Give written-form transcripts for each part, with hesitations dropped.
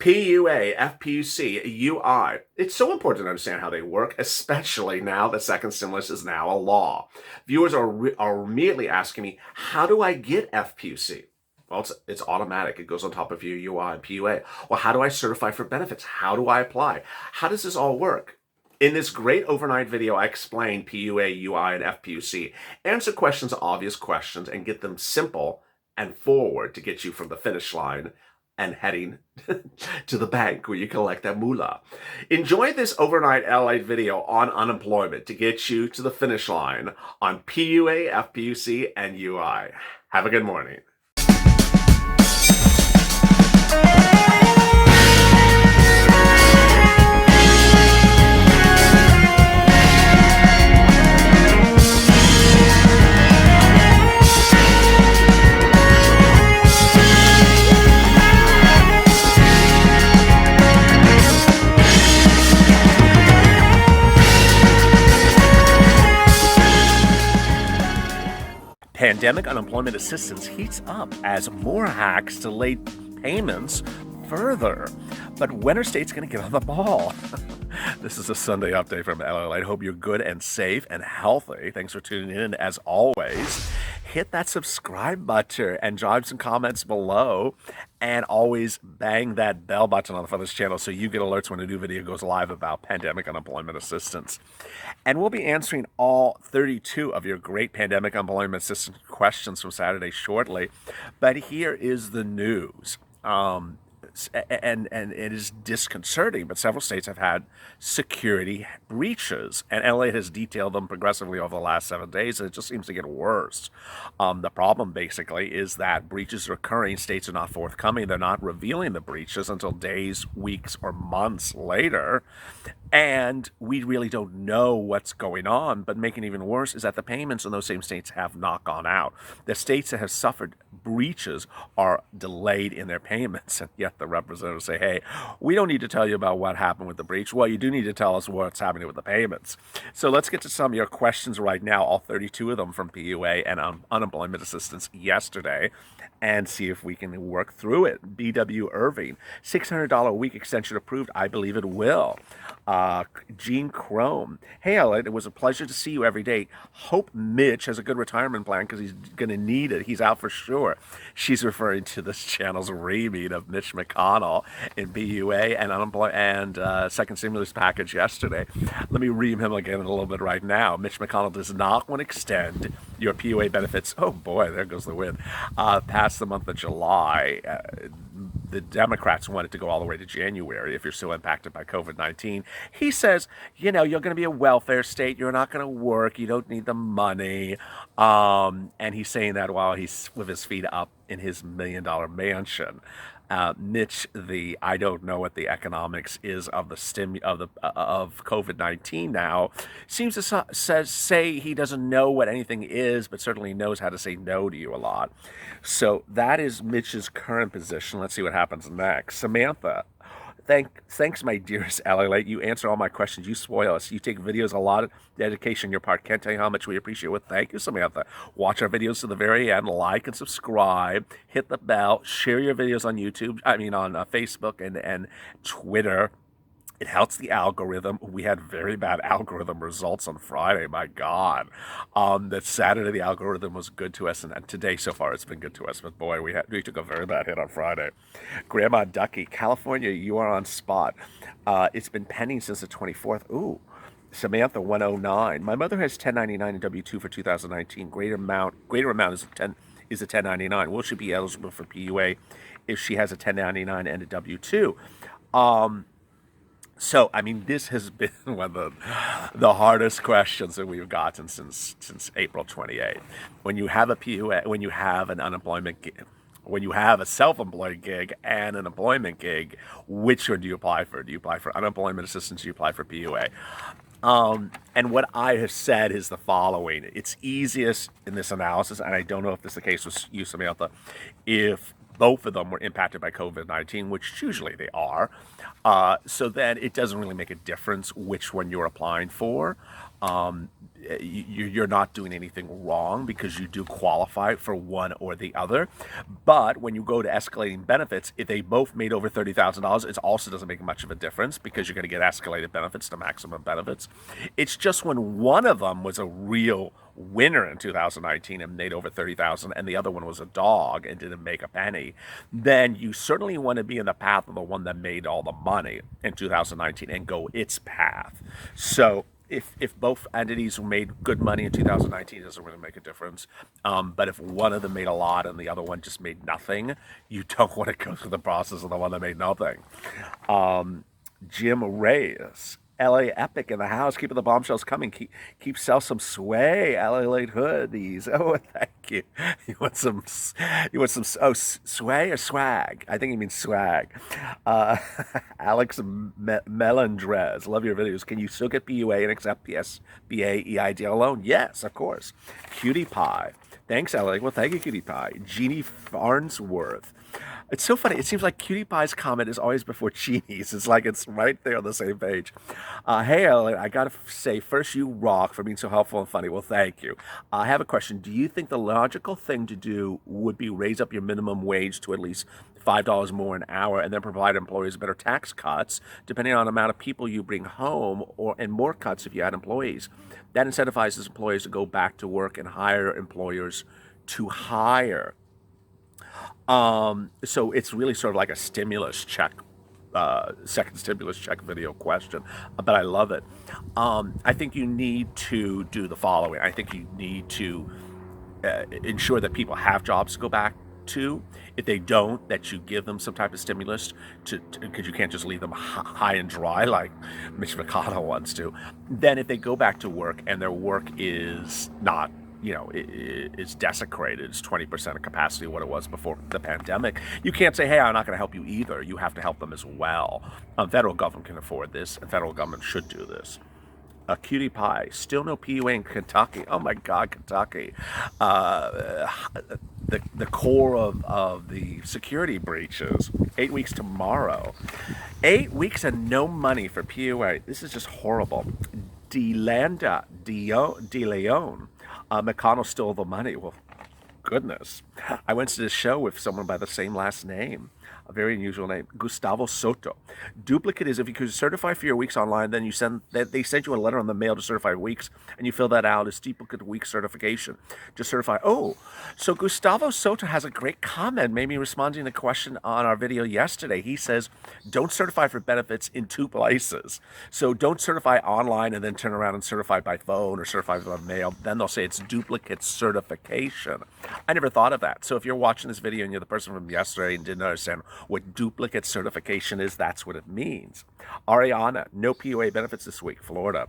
PUA, FPUC, UI. It's so important to understand how they work, especially now the second stimulus is now a law. Viewers are immediately asking me, how do I get FPUC? Well, it's automatic. It goes on top of your UI and PUA. Well, how do I certify for benefits? How do I apply? How does this all work? In this great overnight video, I explain PUA, UI, and FPUC, answer questions, obvious questions, and get them simple and forward to get you from the finish line and heading to the bank where you collect that moolah. Enjoy this overnight LALATE video on unemployment to get you to the finish line on PUA, FPUC, and UI. Have a good morning. Pandemic unemployment assistance heats up as more hacks delay payments further. But when are states going to get on the ball? This is a Sunday update from LALATE. I hope you're good and safe and healthy. Thanks for tuning in. As always, hit that subscribe button and drop some comments below. And always bang that bell button on the front of this channel so you get alerts when a new video goes live about pandemic unemployment assistance. And we'll be answering all 32 of your great pandemic unemployment assistance questions from Saturday shortly. But here is the news. And it is disconcerting, but several states have had security breaches, and LA has detailed them progressively over the last 7 days, and it just seems to get worse. The problem basically is that breaches are occurring, states are not forthcoming, they're not revealing the breaches until days, weeks, or months later, and we really don't know what's going on. But making it even worse is that the payments in those same states have not gone out. The states that have suffered breaches are delayed in their payments, and yet the representatives say, hey, we don't need to tell you about what happened with the breach. Well, you do need to tell us what's happening with the payments. So let's get to some of your questions right now, all 32 of them from PUA and unemployment assistance yesterday, and see if we can work through it. BW Irving, $600 a week extension approved. I believe it will. Gene Chrome, hey, Ellen, it was a pleasure to see you every day. Hope Mitch has a good retirement plan because he's going to need it. He's out for sure. She's referring to this channel's reading of Mitch McConnell in PUA and second stimulus package yesterday. Let me read him again in a little bit right now. Mitch McConnell does not want to extend your PUA benefits. Oh boy, there goes the wind. Past the month of July. The Democrats want it to go all the way to January if you're still impacted by COVID-19. He says, you know, you're going to be a welfare state. You're not going to work. You don't need the money. And he's saying that while he's with his feet up in his $1 million mansion. Mitch, I don't know what the economics is of the of COVID-19 now, seems to say he doesn't know what anything is, but certainly knows how to say no to you a lot. So that is Mitch's current position. Let's see what happens next. Samantha. Thanks, my dearest LALATE. You answer all my questions. You spoil us. You take videos, a lot of dedication on your part. Can't tell you how much we appreciate it. Thank you, Samantha. Watch our videos to the very end. Like and subscribe. Hit the bell. Share your videos on YouTube. On Facebook and Twitter. It helps the algorithm. We had very bad algorithm results on Friday. My God. That Saturday the algorithm was good to us, and today so far it's been good to us. But boy, we took a very bad hit on Friday. Grandma Ducky, California, you are on spot. It's been pending since the 24th. Ooh. Samantha 109. My mother has 1099 and W-2 for 2019. Greater amount is a 1099. Will she be eligible for PUA if she has a 1099 and a W-2? So, this has been one of the hardest questions that we've gotten since April 28th. When you have a PUA, when you have an unemployment gig, when you have a self-employed gig and an employment gig, which one do you apply for? Do you apply for unemployment assistance? Do you apply for PUA? And what I have said is the following. It's easiest in this analysis, and I don't know if this is the case with you, Samantha, if both of them were impacted by COVID-19, which usually they are. So then it doesn't really make a difference which one you're applying for. Um, you're not doing anything wrong because you do qualify for one or the other. But when you go to escalating benefits, if they both made over $30,000, it also doesn't make much of a difference because you're going to get escalated benefits to maximum benefits. It's just when one of them was a real winner in 2019 and made over 30,000 and the other one was a dog and didn't make a penny, then you certainly want to be in the path of the one that made all the money in 2019 and go its path. So if both entities made good money in 2019, it doesn't really make a difference. But if one of them made a lot and the other one just made nothing, you don't want to go through the process of the one that made nothing. Jim Reyes, LA Epic in the house, keeping the bombshells coming. Keep sell some sway, LALATE hoodies. Oh, thank you. You want some? Sway or swag? I think he means swag. Alex Melendrez, love your videos. Can you still get PUA and accept PSBA EIDL loan? Yes, of course. Cutie Pie. Thanks, LA. Well, thank you, Cutie Pie. Jeannie Farnsworth. It's so funny. It seems like Cutie Pie's comment is always before Jeannie's. It's like it's right there on the same page. Hey, Ellen, I got to say, first, you rock for being so helpful and funny. Well, thank you. I have a question. Do you think the logical thing to do would be raise up your minimum wage to at least $5 more an hour and then provide employers better tax cuts, depending on the amount of people you bring home, and more cuts if you had employees? That incentivizes employers to go back to work and hire employers to hire. So it's really sort of like a stimulus check, second stimulus check video question, but I love it. I think you need to do the following. I think you need to ensure that people have jobs to go back to. If they don't, that you give them some type of stimulus because you can't just leave them high and dry like Mitch McConnell wants to. Then if they go back to work and their work is not, it's desecrated, it's 20% of capacity of what it was before the pandemic, you can't say, hey, I'm not going to help you either. You have to help them as well. Federal government can afford this, and federal government should do this. Cutie Pie, still no PUA in Kentucky. Oh my God, Kentucky. The core of the security breaches. 8 weeks tomorrow. 8 weeks and no money for PUA. This is just horrible. DeLeon. McConnell stole the money. Well, goodness. I went to this show with someone by the same last name. A very unusual name, Gustavo Soto. Duplicate is if you could certify for your weeks online, then they send you a letter in the mail to certify weeks, and you fill that out as duplicate week certification. Just certify. Oh, so Gustavo Soto has a great comment, maybe responding to a question on our video yesterday. He says, don't certify for benefits in two places. So don't certify online and then turn around and certify by phone or certify by mail. Then they'll say it's duplicate certification. I never thought of that. So if you're watching this video and you're the person from yesterday and didn't understand what duplicate certification is, that's what it means. Ariana, no PUA benefits this week, Florida.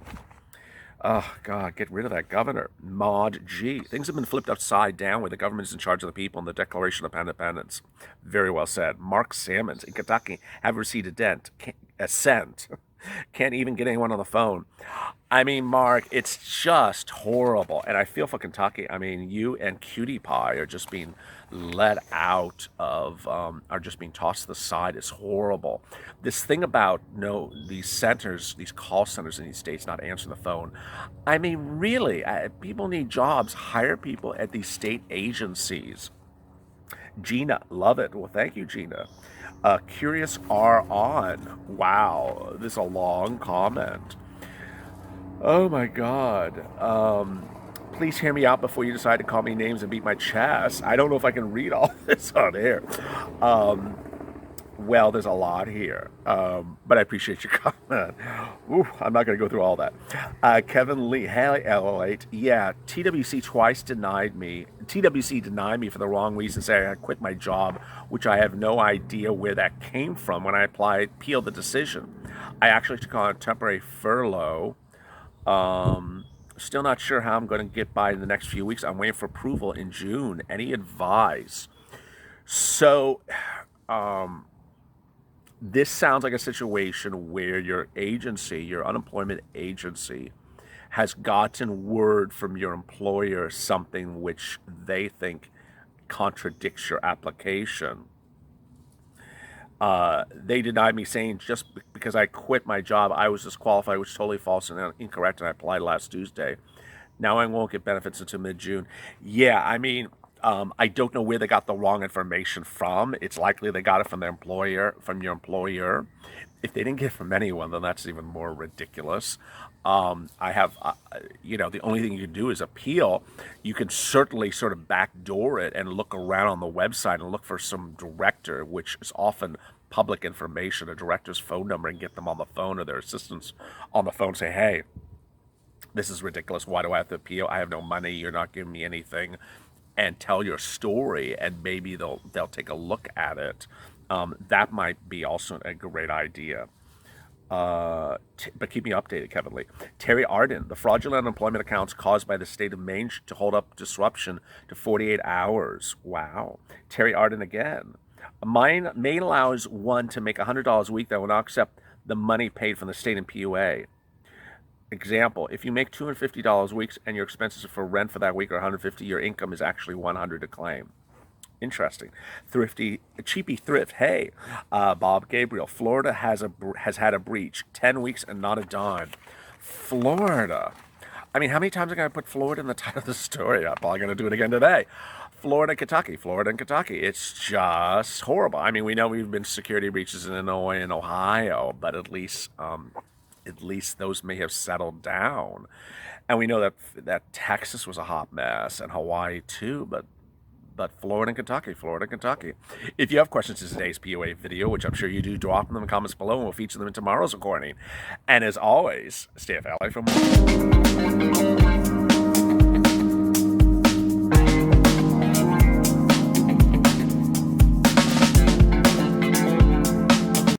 Oh, God, get rid of that governor. Maud G. Things have been flipped upside down where the government is in charge of the people and the Declaration of Independence. Very well said. Mark Salmons in Kentucky have received a cent. Can't even get anyone on the phone. I mean, Mark, it's just horrible. And I feel for Kentucky. I mean, you and Cutie Pie are just being let out of, are just being tossed to the side. It's horrible. This thing about, these centers, these call centers in these states not answering the phone. I mean, really, people need jobs. Hire people at these state agencies. Gina, love it. Well, thank you, Gina. Curious are on. Wow, this is a long comment. Oh my God. Please hear me out before you decide to call me names and beat my chest. I don't know if I can read all this on air. Well, there's a lot here, but I appreciate your comment. Ooh, I'm not going to go through all that. Kevin Lee, hey, LALATE. Yeah, TWC denied me for the wrong reason, saying I quit my job, which I have no idea where that came from. When I appealed the decision, I actually took on a temporary furlough. Still not sure how I'm going to get by in the next few weeks. I'm waiting for approval in June. Any advice? So, this sounds like a situation where your agency, your unemployment agency, has gotten word from your employer something which they think contradicts your application. They denied me saying just because I quit my job, I was disqualified, which is totally false and incorrect, and I applied last Tuesday. Now I won't get benefits until mid-June. Yeah, I mean, I don't know where they got the wrong information from. It's likely they got it from their employer, from your employer. If they didn't get it from anyone, then that's even more ridiculous. I have, the only thing you can do is appeal. You can certainly sort of backdoor it and look around on the website and look for some director, which is often public information, a director's phone number, and get them on the phone or their assistants on the phone. Say, hey, this is ridiculous. Why do I have to appeal? I have no money. You're not giving me anything. And tell your story, and maybe they'll take a look at it. That might be also a great idea. But keep me updated, Kevin Lee. Terry Arden, the fraudulent unemployment accounts caused by the state of Maine to hold up disruption to 48 hours. Wow. Terry Arden again. Maine allows one to make $100 a week that will not accept the money paid from the state and PUA. Example, if you make $250 a week and your expenses for rent for that week are $150, your income is actually $100 to claim. Interesting. Cheapy thrift. Hey, Bob Gabriel, Florida has had a breach, 10 weeks and not a dime. Florida. I mean, how many times am I going to put Florida in the title of the story? I'm probably going to do it again today. Florida and Kentucky. It's just horrible. I mean, we know we've been security breaches in Illinois and Ohio, but at least those may have settled down. And we know that Texas was a hot mess and Hawaii too, but Florida and Kentucky. If you have questions to today's PUA video, which I'm sure you do, drop them in the comments below and we'll feature them in tomorrow's recording. And as always, stay FLA for more.